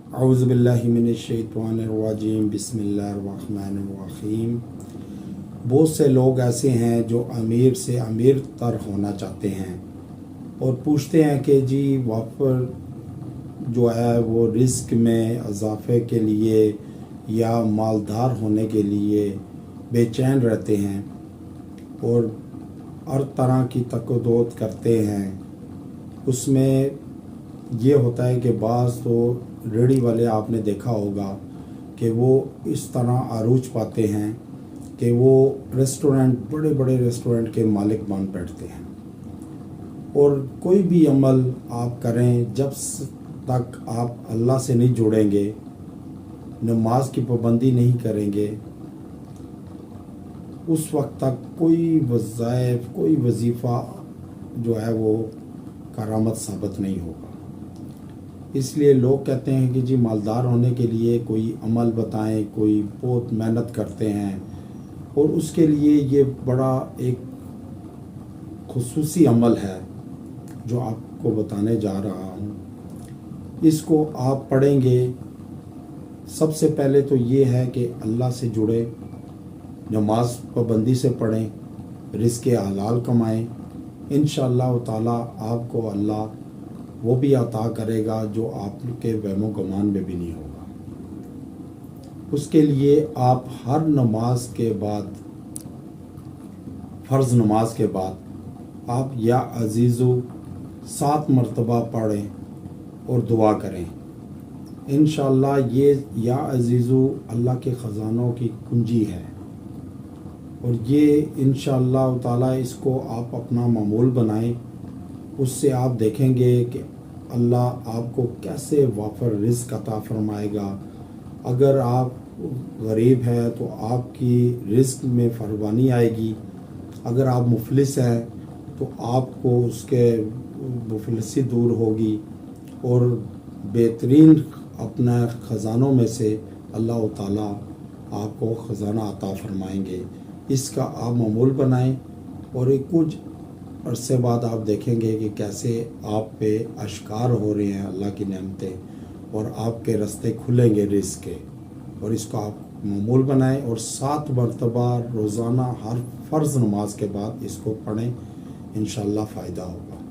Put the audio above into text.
اعوذ باللہ من الشیطان الرجیم بسم اللہ الرحمن الرحیم۔ بہت سے لوگ ایسے ہیں جو امیر سے امیر تر ہونا چاہتے ہیں اور پوچھتے ہیں کہ جی وافر جو ہے وہ رزق میں اضافے کے لیے یا مالدار ہونے کے لیے بے چین رہتے ہیں اور ہر طرح کی تقدوت کرتے ہیں۔ اس میں یہ ہوتا ہے کہ بعض تو ریڑھی والے آپ نے دیکھا ہوگا کہ وہ اس طرح عروج پاتے ہیں کہ وہ بڑے بڑے ریسٹورنٹ کے مالک بن بیٹھتے ہیں، اور کوئی بھی عمل آپ کریں جب تک آپ اللہ سے نہیں جڑیں گے، نماز کی پابندی نہیں کریں گے، اس وقت تک کوئی وظائف کوئی وظیفہ جو ہے وہ کرامت ثابت نہیں ہوگا۔ اس لیے لوگ کہتے ہیں کہ جی مالدار ہونے کے لیے کوئی عمل بتائیں، کوئی بہت محنت کرتے ہیں، اور اس کے لیے یہ بڑا ایک خصوصی عمل ہے جو آپ کو بتانے جا رہا ہوں۔ اس کو آپ پڑھیں گے، سب سے پہلے تو یہ ہے کہ اللہ سے جڑے، نماز پابندی سے پڑھیں، رزق حلال کمائیں، انشاءاللہ تعالیٰ آپ کو اللہ وہ بھی عطا کرے گا جو آپ کے وہم و گمان میں بھی نہیں ہوگا۔ اس کے لیے آپ ہر نماز کے بعد، فرض نماز کے بعد آپ یا عزیزو 7 مرتبہ پڑھیں اور دعا کریں۔ انشاءاللہ یہ یا عزیزو اللہ کے خزانوں کی کنجی ہے، اور یہ انشاءاللہ تعالیٰ اس کو آپ اپنا معمول بنائیں۔ اس سے آپ دیکھیں گے کہ اللہ آپ کو کیسے وافر رزق عطا فرمائے گا۔ اگر آپ غریب ہیں تو آپ کی رزق میں فراوانی آئے گی، اگر آپ مفلس ہیں تو آپ کو اس کے مفلسی دور ہوگی، اور بہترین اپنا خزانوں میں سے اللہ تعالیٰ آپ کو خزانہ عطا فرمائیں گے۔ اس کا آپ معمول بنائیں، اور ایک کچھ عرصے بعد آپ دیکھیں گے کہ کیسے آپ پہ اشکار ہو رہے ہیں اللہ کی نعمتیں، اور آپ کے راستے کھلیں گے رزق کے۔ اور اس کا آپ معمول بنائیں، اور 7 مرتبہ روزانہ ہر فرض نماز کے بعد اس کو پڑھیں، انشاءاللہ فائدہ ہوگا۔